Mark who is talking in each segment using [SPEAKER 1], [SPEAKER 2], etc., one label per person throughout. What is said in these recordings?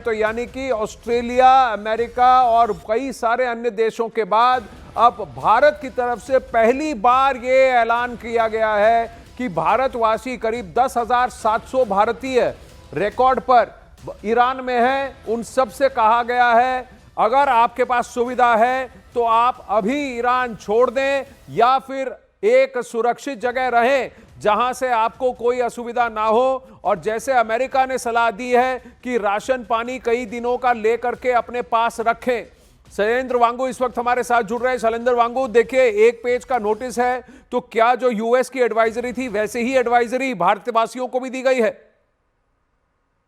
[SPEAKER 1] तो यानी कि ऑस्ट्रेलिया, अमेरिका और कई सारे अन्य देशों के बाद अब भारत की तरफ से पहली बार यह ऐलान किया गया है कि भारतवासी करीब 10,700 भारतीय रिकॉर्ड पर ईरान में हैं। उन सब से कहा गया है अगर आपके पास सुविधा है तो आप अभी ईरान छोड़ दें या फिर एक सुरक्षित जगह रहें जहां से आपको कोई असुविधा ना हो। और जैसे अमेरिका ने सलाह दी है कि राशन पानी कई दिनों का लेकर के अपने पास रखें। शैलेंद्र वांगू इस वक्त हमारे साथ जुड़ रहे हैं। शैलेंद्र वांगू, देखिए एक पेज का नोटिस है, तो क्या जो यूएस की एडवाइजरी थी वैसे ही एडवाइजरी भारतवासियों को भी दी गई है?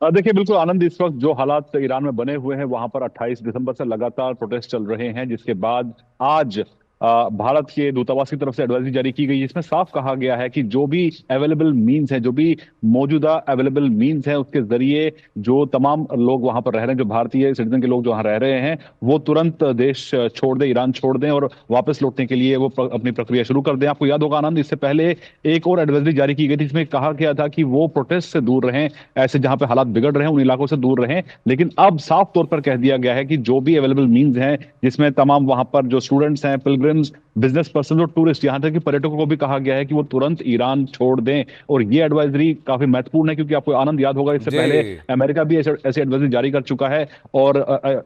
[SPEAKER 2] देखिए बिल्कुल आनंद, इस वक्त जो हालात ईरान में बने हुए हैं वहां पर 28 दिसंबर से लगातार प्रोटेस्ट चल रहे हैं, जिसके बाद आज भारत के दूतावास की तरफ से एडवाइजरी जारी की गई है। इसमें साफ कहा गया है कि जो भी अवेलेबल मीन्स है, जो भी मौजूदा अवेलेबल मीन्स है, उसके जरिए जो तमाम लोग वहां पर रह रहे हैं, जो भारतीय सिटीजन के लोग जो वहां रह रहे हैं, वो तुरंत देश छोड़ दें, ईरान छोड़ दें और वापस लौटने के लिए वो अपनी प्रक्रिया शुरू कर दें। आपको याद होगा आनंद, इससे पहले एक और एडवाइजरी जारी की गई थी जिसमें कहा गया था कि वो प्रोटेस्ट से दूर रहें, ऐसे जहां पे हालात बिगड़ रहे हैं उन इलाकों से दूर रहें। लेकिन अब साफ तौर पर कह दिया गया है कि जो भी अवेलेबल मीन्स हैं, जिसमें तमाम वहां पर जो स्टूडेंट्स हैं, पिलग्रिम्स, बिजनेस पर्सन और टूरिस्ट, यहां तक कि पर्यटकों को भी कहा गया है कि वो तुरंत ईरान छोड़ दें। और ये एडवाइजरी काफी महत्वपूर्ण है क्योंकि आपको आनंद याद होगा इससे पहले अमेरिका भी ऐसी एडवाइजरी जारी कर चुका है और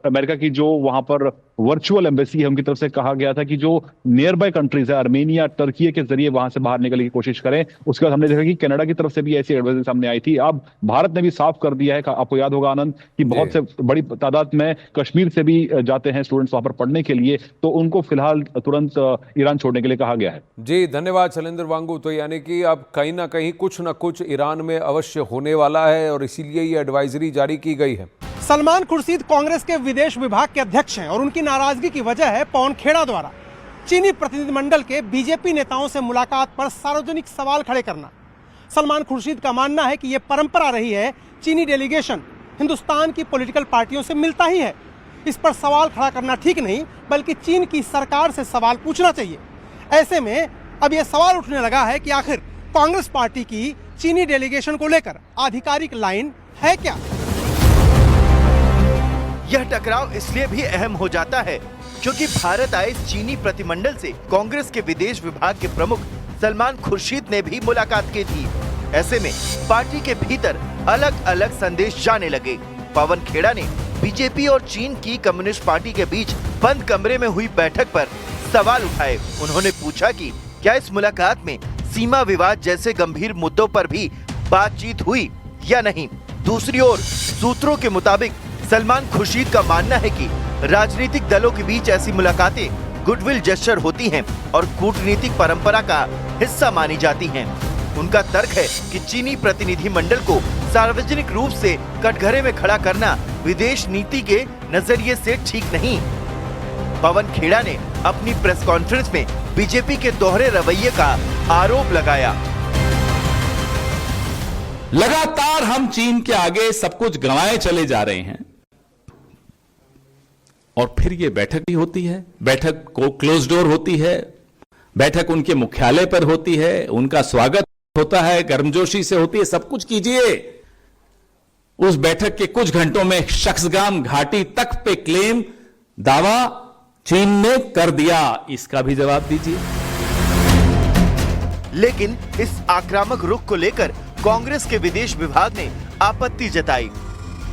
[SPEAKER 2] अमेरिका की जो वहां पर वर्चुअल एम्बेसी है उनकी तरफ से कहा गया था कि जो नियर बाय कंट्रीज है, आर्मेनिया, टर्की के जरिए वहां से बाहर निकलने की कोशिश करें। उसके बाद हमने देखा कि कनाडा की तरफ से भी ऐसी एडवाइजरी सामने आई थी। अब भारत ने भी साफ कर दिया है, आपको याद होगा आनंद, कि बहुत से बड़ी तादाद में कश्मीर से भी जाते हैं स्टूडेंट्स वहां पर पढ़ने के लिए, तो उनको फिलहाल तुरंत ईरान छोड़ने के लिए कहा गया है।
[SPEAKER 1] जी धन्यवाद शैलेंद्र वांगू। तो यानी कि अब कहीं ना कहीं कुछ ना कुछ ईरान में अवश्य होने वाला है और इसीलिए ये एडवाइजरी जारी की गई है।
[SPEAKER 3] सलमान खुर्शीद कांग्रेस के विदेश विभाग के अध्यक्ष हैं और उनकी नाराजगी की वजह है पवन खेड़ा द्वारा चीनी प्रतिनिधिमंडल के बीजेपी नेताओं से मुलाकात पर सार्वजनिक सवाल खड़े करना। सलमान खुर्शीद का मानना है कि यह परंपरा रही है, चीनी डेलीगेशन हिंदुस्तान की पॉलिटिकल पार्टियों से मिलता ही है। इस पर सवाल खड़ा करना ठीक नहीं, बल्कि चीन की सरकार से सवाल पूछना चाहिए। ऐसे में अब यह सवाल उठने लगा है कि आखिर कांग्रेस पार्टी की चीनी डेलीगेशन को लेकर आधिकारिक लाइन है क्या?
[SPEAKER 4] यह टकराव इसलिए भी अहम हो जाता है क्योंकि भारत आए चीनी प्रतिनिधिमंडल से कांग्रेस के विदेश विभाग के प्रमुख सलमान खुर्शीद ने भी मुलाकात की थी। ऐसे में पार्टी के भीतर अलग अलग संदेश जाने लगे। पवन खेड़ा ने बीजेपी और चीन की कम्युनिस्ट पार्टी के बीच बंद कमरे में हुई बैठक पर सवाल उठाए। उन्होंने पूछा कि क्या इस मुलाकात में सीमा विवाद जैसे गंभीर मुद्दों पर भी बातचीत हुई या नहीं। दूसरी ओर सूत्रों के मुताबिक सलमान खुर्शीद का मानना है कि राजनीतिक दलों के बीच ऐसी मुलाकातें गुडविल जेस्चर होती हैं और कूटनीतिक परंपरा का हिस्सा मानी जाती हैं। उनका तर्क है कि चीनी प्रतिनिधि मंडल को सार्वजनिक रूप से कटघरे में खड़ा करना विदेश नीति के नजरिए से ठीक नहीं। पवन खेड़ा ने अपनी प्रेस कॉन्फ्रेंस में बीजेपी के दोहरे रवैये का आरोप लगाया।
[SPEAKER 5] लगातार हम चीन के आगे सब कुछ गंवाए चले जा रहे हैं और फिर ये बैठक भी होती है, बैठक को क्लोज डोर होती है, बैठक उनके मुख्यालय पर होती है, उनका स्वागत होता है, गर्मजोशी से होती है, सब कुछ कीजिए। उस बैठक के कुछ घंटों में शख्सगाम घाटी तक पे क्लेम दावा चीन ने कर दिया, इसका भी जवाब दीजिए।
[SPEAKER 4] लेकिन इस आक्रामक रुख को लेकर कांग्रेस के विदेश विभाग ने आपत्ति जताई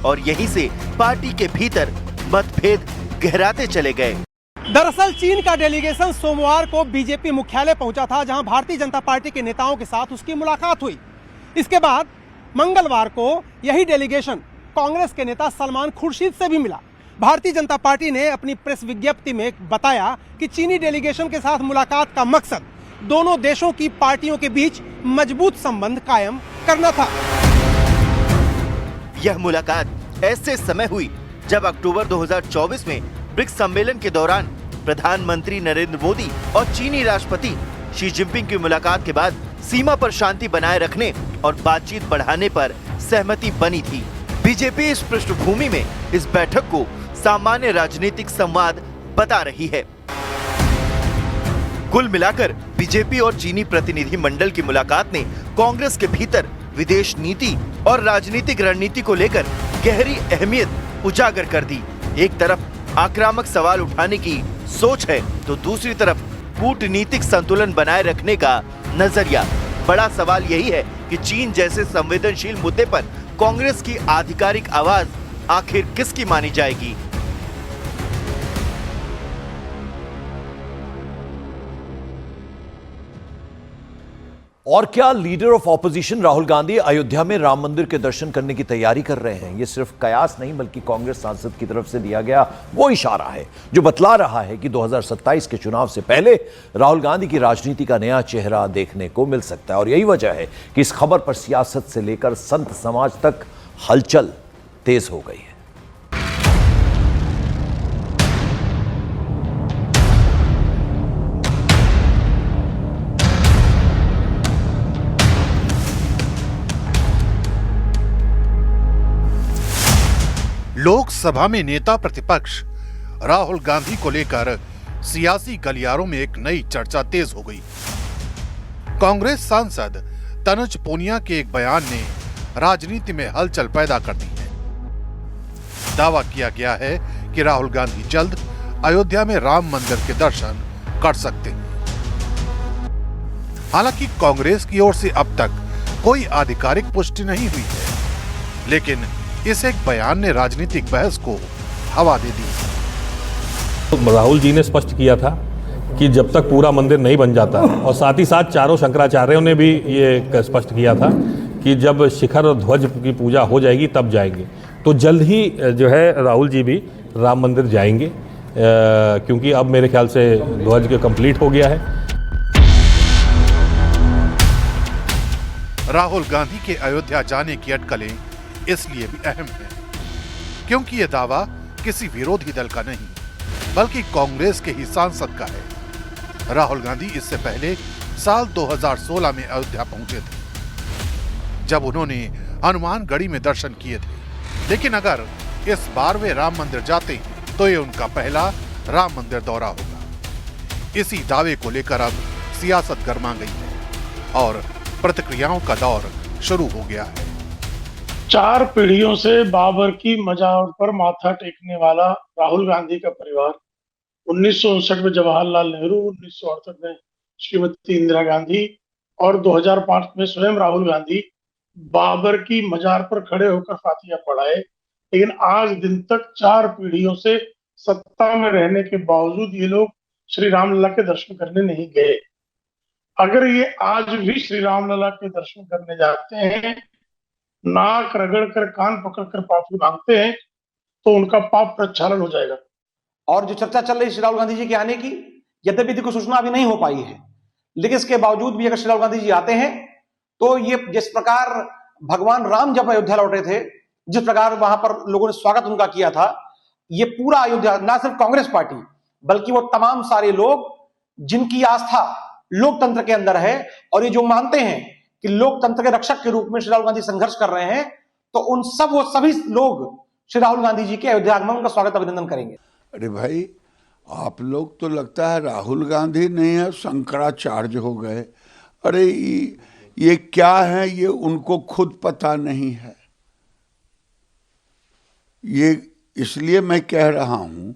[SPEAKER 4] और यहीं से पार्टी के भीतर मतभेद गहराते चले गए।
[SPEAKER 3] दरअसल चीन का डेलीगेशन सोमवार को बीजेपी मुख्यालय पहुंचा था, जहां भारतीय जनता पार्टी के नेताओं के साथ उसकी मुलाकात हुई। इसके बाद मंगलवार को यही डेलीगेशन कांग्रेस के नेता सलमान खुर्शीद से भी मिला। भारतीय जनता पार्टी ने अपनी प्रेस विज्ञप्ति में बताया कि चीनी डेलीगेशन के साथ मुलाकात का मकसद दोनों देशों की पार्टियों के बीच मजबूत संबंध कायम करना था।
[SPEAKER 4] यह मुलाकात ऐसे समय हुई जब अक्टूबर 2024 में ब्रिक्स सम्मेलन के दौरान प्रधानमंत्री नरेंद्र मोदी और चीनी राष्ट्रपति शी जिनपिंग की मुलाकात के बाद सीमा पर शांति बनाए रखने और बातचीत बढ़ाने पर सहमति बनी थी। बीजेपी इस पृष्ठभूमि में इस बैठक को सामान्य राजनीतिक संवाद बता रही है। कुल मिलाकर बीजेपी और चीनी प्रतिनिधि मंडल की मुलाकात ने कांग्रेस के भीतर विदेश नीति और राजनीतिक रणनीति को लेकर गहरी अहमियत उजागर कर दी। एक तरफ आक्रामक सवाल उठाने की सोच है तो दूसरी तरफ कूटनीतिक संतुलन बनाए रखने का नजरिया। बड़ा सवाल यही है कि चीन जैसे संवेदनशील मुद्दे पर कांग्रेस की आधिकारिक आवाज आखिर किसकी मानी जाएगी।
[SPEAKER 6] और क्या leader of opposition Rahul Gandhi Ayodhya में राम मंदिर के दर्शन करने की तैयारी कर रहे हैं? यह सिर्फ कयास नहीं बल्कि कांग्रेस सांसद की तरफ से दिया गया वो इशारा है जो बतला रहा है कि 2027 के चुनाव से पहले राहुल गांधी की राजनीति का नया चेहरा देखने को मिल सकता है। और यही वजह है कि इस खबर पर सियासत से लेकर संत समाज तक हलचल तेज हो गई है।
[SPEAKER 7] लोकसभा में नेता प्रतिपक्ष राहुल गांधी को लेकर सियासी गलियारों में एक नई चर्चा तेज हो गई। कांग्रेस सांसद तनुज पूनिया के एक बयान ने राजनीति में हलचल पैदा कर दी है। दावा किया गया है कि राहुल गांधी जल्द अयोध्या में राम मंदिर के दर्शन कर सकते हैं। हालांकि कांग्रेस की ओर से अब तक कोई आधिकारिक पुष्टि नहीं हुई है, लेकिन इस एक बयान ने राजनीतिक बहस को हवा दे दी।
[SPEAKER 8] तो राहुल जी ने स्पष्ट किया था कि जब तक पूरा मंदिर नहीं बन जाता, और साथ ही साथ चारों शंकराचार्यों ने भी ये स्पष्ट किया था कि जब शिखर और ध्वज की पूजा हो जाएगी तब जाएंगे। तो जल्द ही जो है राहुल जी भी राम मंदिर जाएंगे, क्योंकि अब मेरे ख्याल से ध्वज के कंप्लीट हो गया है।
[SPEAKER 7] राहुल गांधी के अयोध्या जाने की अटकलें इसलिए भी अहम है क्योंकि यह दावा किसी विरोधी दल का नहीं बल्कि कांग्रेस के ही सांसद का है। राहुल गांधी इससे पहले साल 2016 में अयोध्या पहुंचे थे, जब उन्होंने हनुमानगढ़ी में दर्शन किए थे। लेकिन अगर इस बार वे राम मंदिर जाते हैं तो ये उनका पहला राम मंदिर दौरा होगा। इसी दावे को लेकर अब सियासत गर्मा गई है और प्रतिक्रियाओं का दौर शुरू हो गया है।
[SPEAKER 9] 4 पीढ़ियों से बाबर की मजार पर माथा टेकने वाला राहुल गांधी का परिवार 1959 में जवाहरलाल नेहरू, 1968 में श्रीमती इंदिरा गांधी और 2005 में स्वयं राहुल गांधी बाबर की मजार पर खड़े होकर फातिया पढ़ाए। लेकिन आज दिन तक 4 पीढ़ियों से सत्ता में रहने के बावजूद ये लोग श्री रामलला के दर्शन करने नहीं गए। अगर ये आज भी श्री रामलला के दर्शन करने जाते हैं, नाक रगड़ कर कान पकड़ कर माफी मांगते हैं, तो उनका पाप प्रक्षालन हो जाएगा।
[SPEAKER 10] और जो चर्चा चल रही है श्री राहुल गांधी जी के आने की, यद्यपि कोई सूचना अभी नहीं हो पाई है, लेकिन इसके बावजूद भी अगर श्री राहुल गांधी जी आते हैं तो ये जिस प्रकार भगवान राम जब अयोध्या लौटे थे, जिस प्रकार वहां पर लोगों ने स्वागत उनका किया था, ये पूरा अयोध्या ना सिर्फ कांग्रेस पार्टी बल्कि वो तमाम सारे लोग जिनकी आस्था लोकतंत्र के अंदर है और ये जो मानते हैं कि लोकतंत्र के रक्षक के रूप में श्री राहुल गांधी संघर्ष कर रहे हैं, तो उन सब वो सभी लोग श्री राहुल गांधी जी के अयोध्या आगमन का स्वागत अभिनंदन करेंगे।
[SPEAKER 11] अरे भाई, आप लोग तो लगता है राहुल गांधी नहीं है, शंकराचार्य हो गए। अरे ये क्या है, ये उनको खुद पता नहीं है। ये इसलिए मैं कह रहा हूं